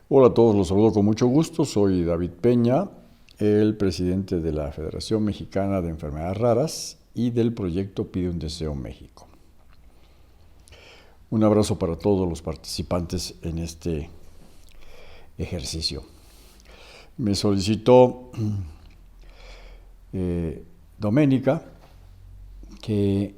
Hola a todos, los saludo con mucho gusto. Soy David Peña, el presidente de la Federación Mexicana de Enfermedades Raras y del proyecto Pide un Deseo México. Un abrazo para todos los participantes en este ejercicio. Me solicitó Doménica que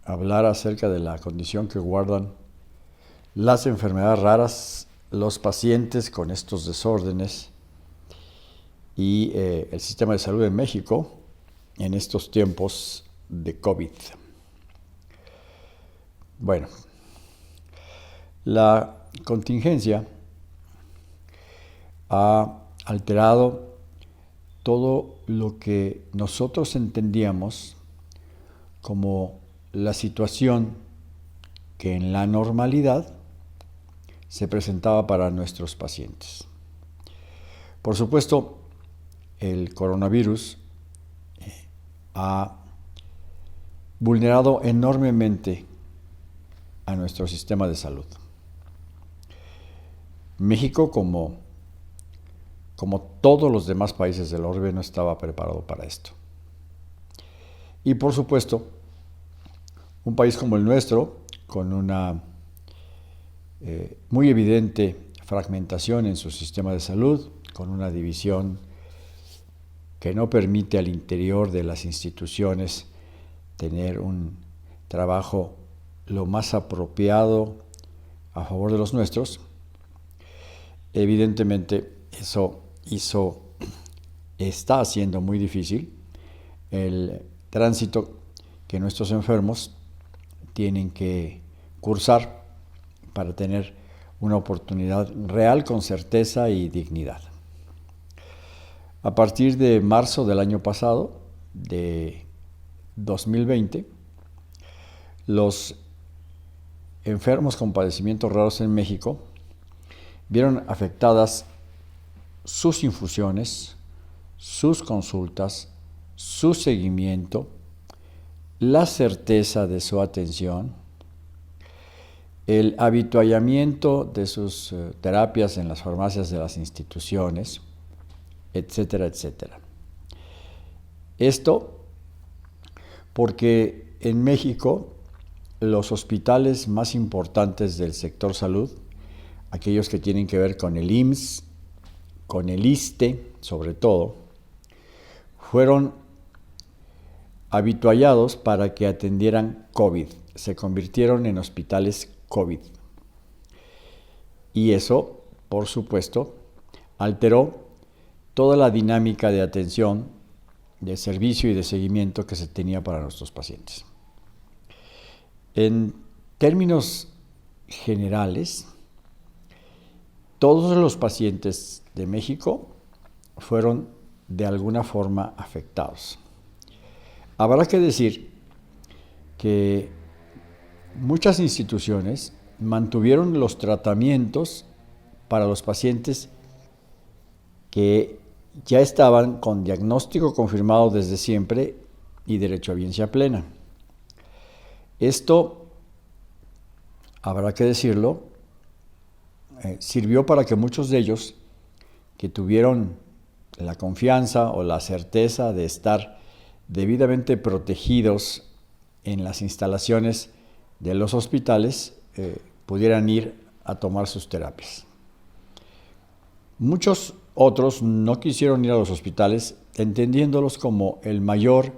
hablara acerca de la condición que guardan las enfermedades raras, los pacientes con estos desórdenes y el sistema de salud en México en estos tiempos de COVID. Bueno, la contingencia ha alterado todo lo que nosotros entendíamos como la situación que en la normalidad se presentaba para nuestros pacientes. Por supuesto, el coronavirus ha vulnerado enormemente a nuestro sistema de salud. México, como todos los demás países del orbe, no estaba preparado para esto. Y por supuesto, un país como el nuestro, con una muy evidente fragmentación en su sistema de salud, con una división que no permite al interior de las instituciones tener un trabajo lo más apropiado a favor de los nuestros. Evidentemente eso está haciendo muy difícil el tránsito que nuestros enfermos tienen que cursar para tener una oportunidad real con certeza y dignidad. A partir de marzo del año pasado, de 2020, los enfermos con padecimientos raros en México vieron afectadas sus infusiones, sus consultas, su seguimiento, la certeza de su atención, el habituallamiento de sus terapias en las farmacias de las instituciones, etcétera, etcétera. Esto porque en México los hospitales más importantes del sector salud, aquellos que tienen que ver con el IMSS, con el ISSSTE sobre todo, fueron habituallados para que atendieran COVID. Se convirtieron en hospitales COVID. Y eso, por supuesto, alteró toda la dinámica de atención, de servicio y de seguimiento que se tenía para nuestros pacientes. En términos generales, todos los pacientes de México fueron de alguna forma afectados. Habrá que decir que muchas instituciones mantuvieron los tratamientos para los pacientes que ya estaban con diagnóstico confirmado desde siempre y derecho a audiencia plena. Esto, habrá que decirlo, sirvió para que muchos de ellos que tuvieron la confianza o la certeza de estar debidamente protegidos en las instalaciones de los hospitales pudieran ir a tomar sus terapias. Muchos otros no quisieron ir a los hospitales, entendiéndolos como el mayor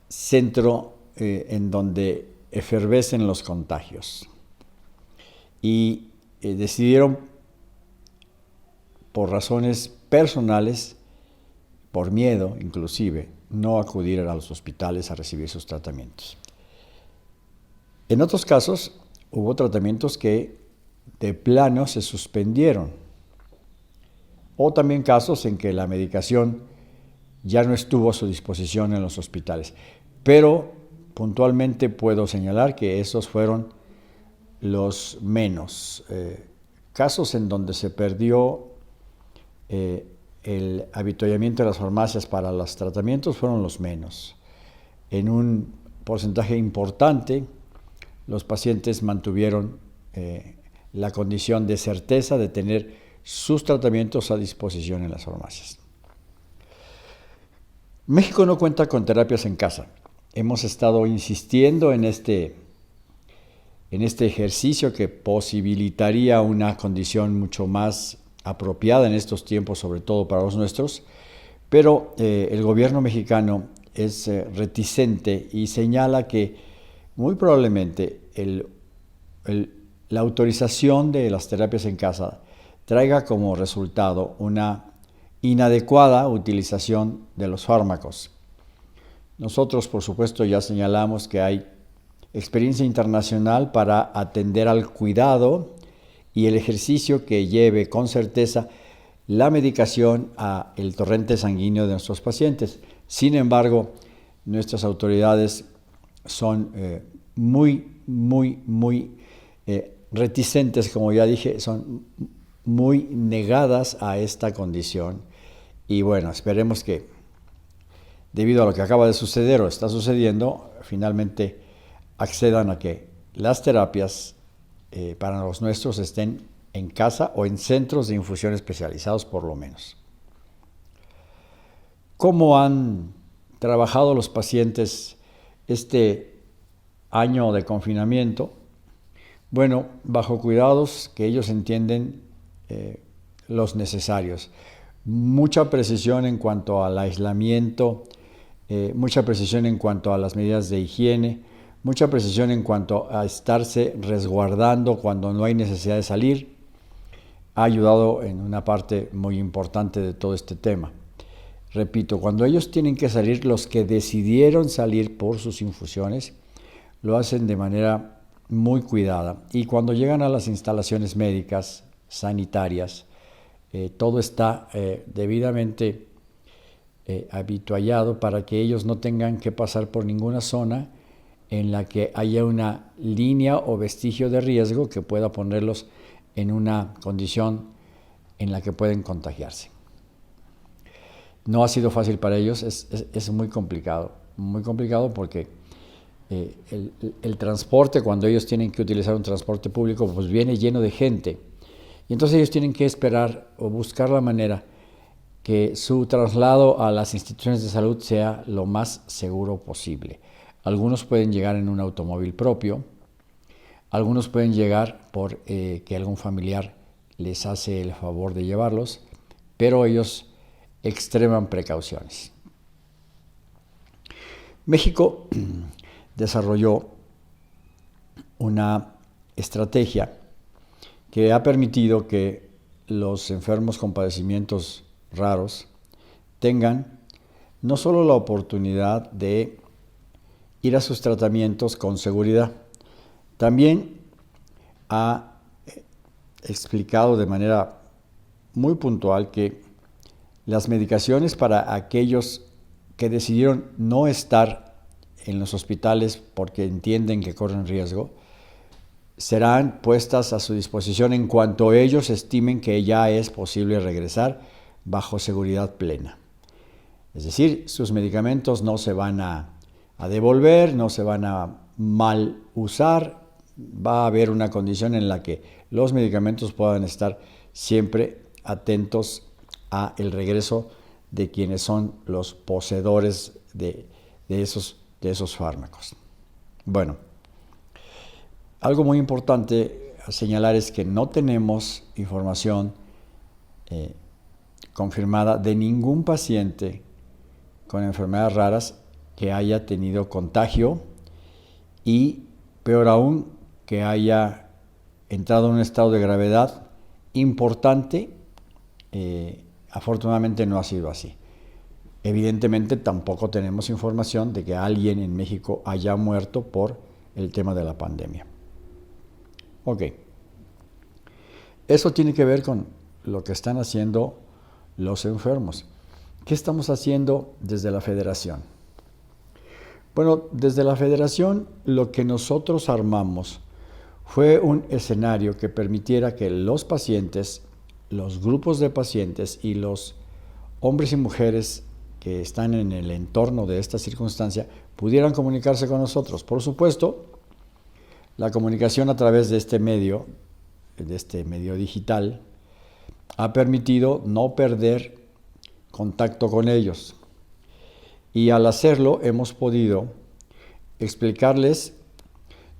centro en donde efervescen los contagios. Y decidieron, por razones personales, por miedo inclusive, no acudir a los hospitales a recibir sus tratamientos. En otros casos, hubo tratamientos que de plano se suspendieron, o también casos en que la medicación ya no estuvo a su disposición en los hospitales. Pero puntualmente puedo señalar que esos fueron los menos. Casos en donde se perdió el habituallamiento de las farmacias para los tratamientos fueron los menos. En un porcentaje importante, los pacientes mantuvieron la condición de certeza de tener sus tratamientos a disposición en las farmacias. México no cuenta con terapias en casa. Hemos estado insistiendo en este ejercicio que posibilitaría una condición mucho más apropiada en estos tiempos, sobre todo para los nuestros, pero el gobierno mexicano es reticente y señala que muy probablemente la autorización de las terapias en casa traiga como resultado una inadecuada utilización de los fármacos. Nosotros, por supuesto, ya señalamos que hay experiencia internacional para atender al cuidado y el ejercicio que lleve con certeza la medicación a el torrente sanguíneo de nuestros pacientes. Sin embargo, nuestras autoridades son muy reticentes, como ya dije, son muy negadas a esta condición. Y bueno, esperemos que debido a lo que acaba de suceder o está sucediendo, finalmente accedan a que las terapias para los nuestros estén en casa o en centros de infusión especializados por lo menos. ¿Cómo han trabajado los pacientes este año de confinamiento? Bueno, bajo cuidados que ellos entienden los necesarios. Mucha precisión en cuanto al aislamiento, mucha precisión en cuanto a las medidas de higiene, mucha precisión en cuanto a estarse resguardando cuando no hay necesidad de salir. Ha ayudado en una parte muy importante de todo este tema. Repito, cuando ellos tienen que salir, los que decidieron salir por sus infusiones, lo hacen de manera muy cuidada. Y cuando llegan a las instalaciones médicas, sanitarias, todo está debidamente habituallado para que ellos no tengan que pasar por ninguna zona en la que haya una línea o vestigio de riesgo que pueda ponerlos en una condición en la que pueden contagiarse. No ha sido fácil para ellos, es muy complicado porque el transporte, cuando ellos tienen que utilizar un transporte público, pues viene lleno de gente. Y entonces ellos tienen que esperar o buscar la manera que su traslado a las instituciones de salud sea lo más seguro posible. Algunos pueden llegar en un automóvil propio, algunos pueden llegar por que algún familiar les hace el favor de llevarlos, pero ellos extreman precauciones. México desarrolló una estrategia que ha permitido que los enfermos con padecimientos raros tengan no solo la oportunidad de ir a sus tratamientos con seguridad, también ha explicado de manera muy puntual que las medicaciones para aquellos que decidieron no estar en los hospitales porque entienden que corren riesgo, serán puestas a su disposición en cuanto ellos estimen que ya es posible regresar bajo seguridad plena. Es decir, sus medicamentos no se van a devolver, no se van a mal usar, va a haber una condición en la que los medicamentos puedan estar siempre atentos a el regreso de quienes son los poseedores de esos fármacos. Bueno, algo muy importante a señalar es que no tenemos información confirmada de ningún paciente con enfermedades raras que haya tenido contagio y, peor aún, que haya entrado en un estado de gravedad importante. Afortunadamente no ha sido así. Evidentemente tampoco tenemos información de que alguien en México haya muerto por el tema de la pandemia. Ok. Eso tiene que ver con lo que están haciendo los enfermos. ¿Qué estamos haciendo desde la Federación? Bueno, desde la Federación lo que nosotros armamos fue un escenario que permitiera que los pacientes, los grupos de pacientes y los hombres y mujeres que están en el entorno de esta circunstancia pudieran comunicarse con nosotros. Por supuesto, la comunicación a través de este medio digital, ha permitido no perder contacto con ellos. Y al hacerlo hemos podido explicarles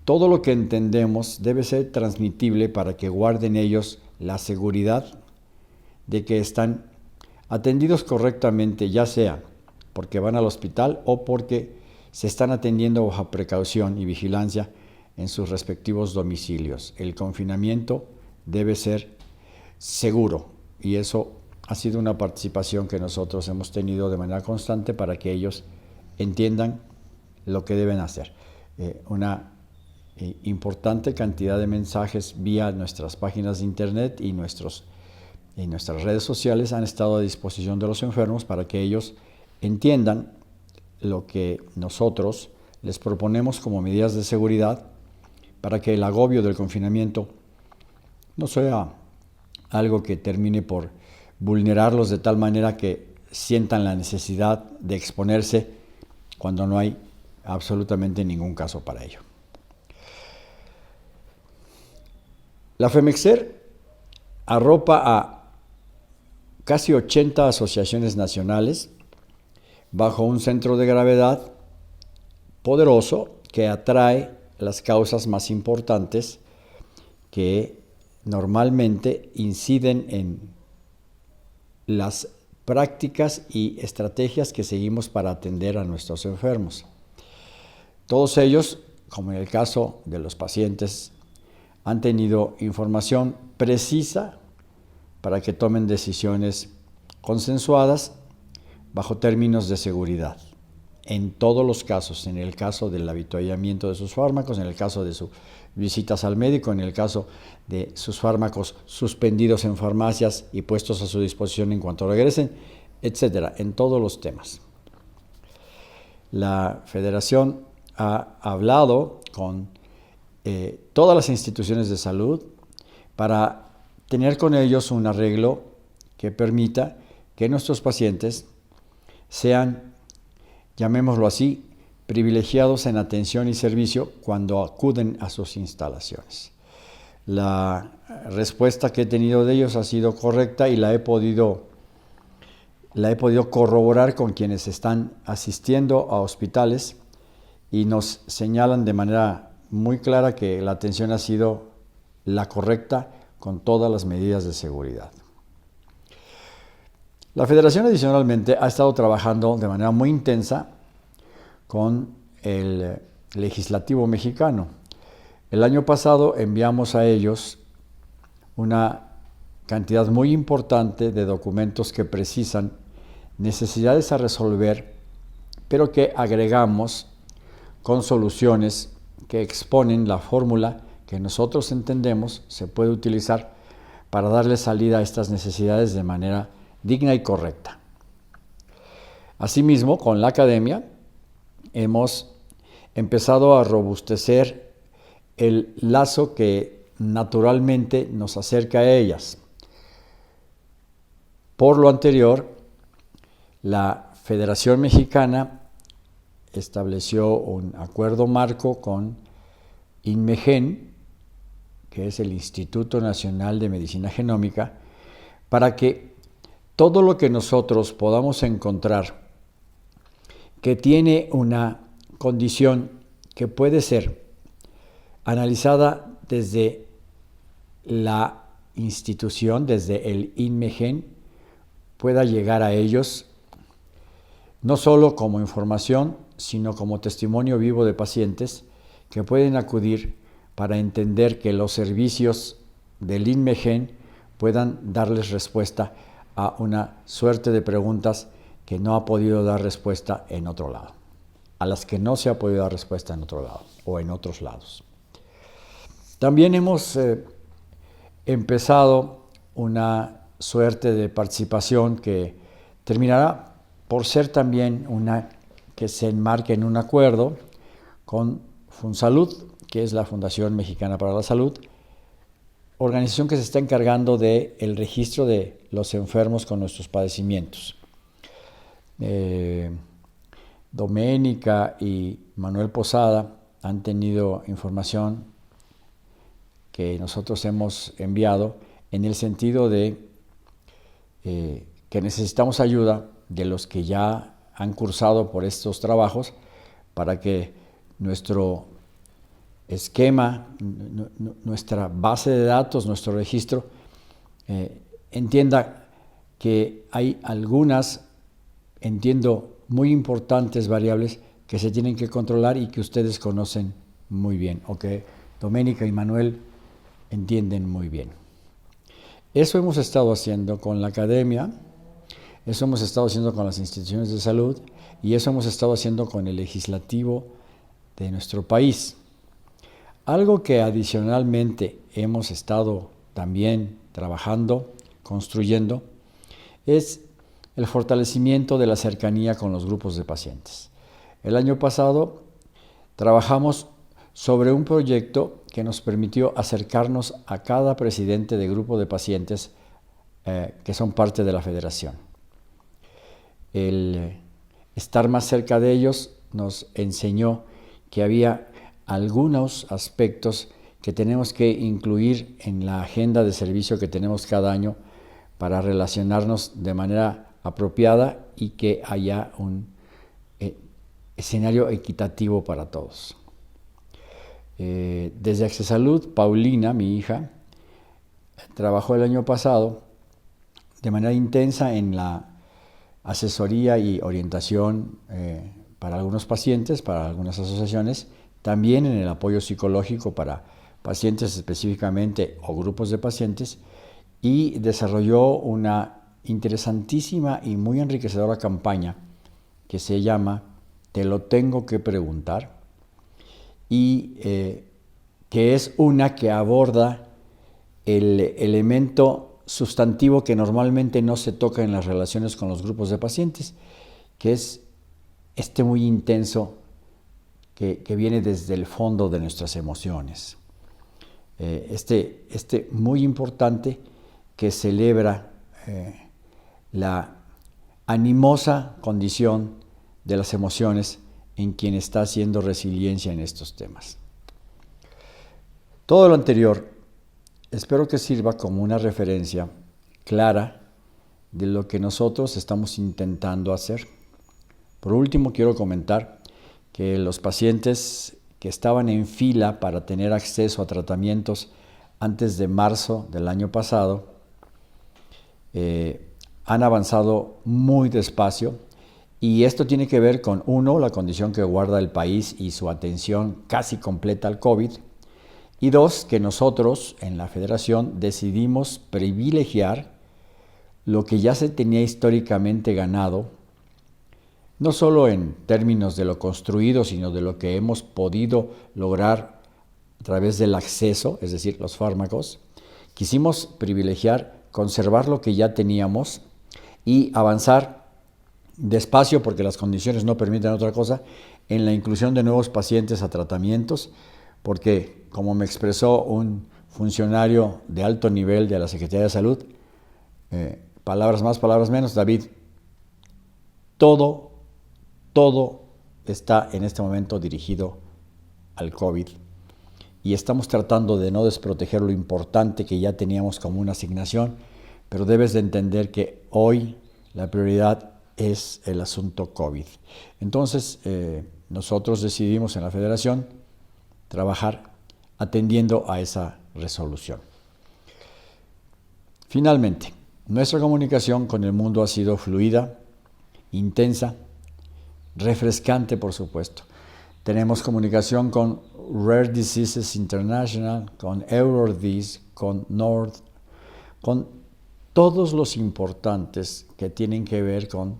todo lo que entendemos debe ser transmitible para que guarden ellos la seguridad de que están atendidos correctamente, ya sea porque van al hospital o porque se están atendiendo bajo precaución y vigilancia en sus respectivos domicilios. El confinamiento debe ser seguro y eso ha sido una participación que nosotros hemos tenido de manera constante para que ellos entiendan lo que deben hacer. Una importante cantidad de mensajes vía nuestras páginas de internet y nuestras redes sociales han estado a disposición de los enfermos para que ellos entiendan lo que nosotros les proponemos como medidas de seguridad para que el agobio del confinamiento no sea algo que termine por vulnerarlos de tal manera que sientan la necesidad de exponerse cuando no hay absolutamente ningún caso para ello. La FEMEXER arropa a casi 80 asociaciones nacionales bajo un centro de gravedad poderoso que atrae las causas más importantes que normalmente inciden en las prácticas y estrategias que seguimos para atender a nuestros enfermos. Todos ellos, como en el caso de los pacientes, han tenido información precisa para que tomen decisiones consensuadas bajo términos de seguridad. En todos los casos, en el caso del avituallamiento de sus fármacos, en el caso de sus visitas al médico, en el caso de sus fármacos suspendidos en farmacias y puestos a su disposición en cuanto regresen, etcétera, en todos los temas. La Federación ha hablado con todas las instituciones de salud para tener con ellos un arreglo que permita que nuestros pacientes sean, llamémoslo así, privilegiados en atención y servicio cuando acuden a sus instalaciones. La respuesta que he tenido de ellos ha sido correcta y la he podido corroborar con quienes están asistiendo a hospitales y nos señalan de manera muy clara que la atención ha sido la correcta con todas las medidas de seguridad. La Federación adicionalmente ha estado trabajando de manera muy intensa con el legislativo mexicano. El año pasado enviamos a ellos una cantidad muy importante de documentos que precisan necesidades a resolver, pero que agregamos con soluciones que exponen la fórmula que nosotros entendemos se puede utilizar para darle salida a estas necesidades de manera digna y correcta. Asimismo, con la academia hemos empezado a robustecer el lazo que naturalmente nos acerca a ellas. Por lo anterior, la Federación Mexicana estableció un acuerdo marco con INMEGEN, que es el Instituto Nacional de Medicina Genómica, para que todo lo que nosotros podamos encontrar que tiene una condición que puede ser analizada desde la institución, desde el INMEGEN, pueda llegar a ellos no solo como información, sino como testimonio vivo de pacientes que pueden acudir para entender que los servicios del INMEGEN puedan darles respuesta a una suerte de preguntas que no ha podido dar respuesta en otro lado, a las que no se ha podido dar respuesta en otro lado o en otros lados. También hemos empezado una suerte de participación que terminará por ser también una que se enmarque en un acuerdo con FunSalud, que es la Fundación Mexicana para la Salud, organización que se está encargando del registro de los enfermos con nuestros padecimientos. Doménica y Manuel Posada han tenido información que nosotros hemos enviado en el sentido de que necesitamos ayuda de los que ya han cursado por estos trabajos para que nuestro esquema, nuestra base de datos, nuestro registro, entienda que hay algunas, entiendo, muy importantes variables que se tienen que controlar y que ustedes conocen muy bien, o que Doménica y Manuel entienden muy bien. Eso hemos estado haciendo con la academia, eso hemos estado haciendo con las instituciones de salud y eso hemos estado haciendo con el legislativo de nuestro país. Algo que adicionalmente hemos estado también trabajando, construyendo, es el fortalecimiento de la cercanía con los grupos de pacientes. El año pasado trabajamos sobre un proyecto que nos permitió acercarnos a cada presidente de grupo de pacientes que son parte de la federación. El estar más cerca de ellos nos enseñó que había algunos aspectos que tenemos que incluir en la agenda de servicio que tenemos cada año para relacionarnos de manera apropiada y que haya un escenario equitativo para todos. Desde Accesalud, Paulina, mi hija, trabajó el año pasado de manera intensa en la asesoría y orientación para algunos pacientes, para algunas asociaciones, también en el apoyo psicológico para pacientes específicamente o grupos de pacientes, y desarrolló una interesantísima y muy enriquecedora campaña que se llama Te lo tengo que preguntar, y que es una que aborda el elemento sustantivo que normalmente no se toca en las relaciones con los grupos de pacientes, que es este muy intenso que viene desde el fondo de nuestras emociones. Este muy importante que celebra la animosa condición de las emociones en quien está haciendo resiliencia en estos temas. Todo lo anterior espero que sirva como una referencia clara de lo que nosotros estamos intentando hacer. Por último, quiero comentar que los pacientes que estaban en fila para tener acceso a tratamientos antes de marzo del año pasado han avanzado muy despacio, y esto tiene que ver con, uno, la condición que guarda el país y su atención casi completa al COVID, y dos, que nosotros en la Federación decidimos privilegiar lo que ya se tenía históricamente ganado, no solo en términos de lo construido, sino de lo que hemos podido lograr a través del acceso, es decir, los fármacos. Quisimos privilegiar, conservar lo que ya teníamos y avanzar despacio, porque las condiciones no permiten otra cosa, en la inclusión de nuevos pacientes a tratamientos, porque, como me expresó un funcionario de alto nivel de la Secretaría de Salud, palabras más, palabras menos, David, todo está en este momento dirigido al COVID, y estamos tratando de no desproteger lo importante que ya teníamos como una asignación, pero debes de entender que hoy la prioridad es el asunto COVID. Entonces, nosotros decidimos en la Federación trabajar atendiendo a esa resolución. Finalmente, nuestra comunicación con el mundo ha sido fluida, intensa, refrescante, por supuesto. Tenemos comunicación con Rare Diseases International, con EuroDis, con NORD, con todos los importantes que tienen que ver con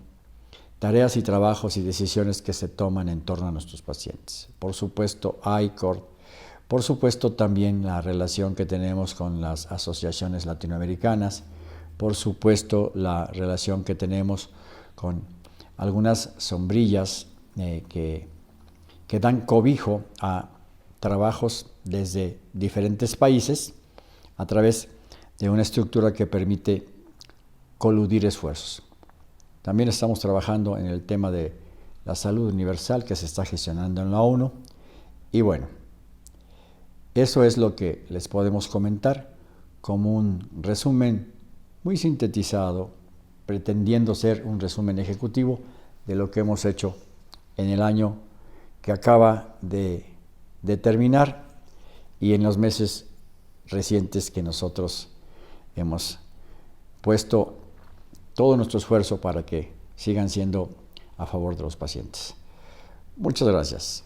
tareas y trabajos y decisiones que se toman en torno a nuestros pacientes. Por supuesto, ICOR, por supuesto también la relación que tenemos con las asociaciones latinoamericanas, por supuesto la relación que tenemos con algunas sombrillas que dan cobijo a trabajos desde diferentes países a través de una estructura que permite coludir esfuerzos. También estamos trabajando en el tema de la salud universal que se está gestionando en la ONU. Y bueno, eso es lo que les podemos comentar como un resumen muy sintetizado pretendiendo ser un resumen ejecutivo de lo que hemos hecho en el año que acaba de terminar y en los meses recientes que nosotros hemos puesto todo nuestro esfuerzo para que sigan siendo a favor de los pacientes. Muchas gracias.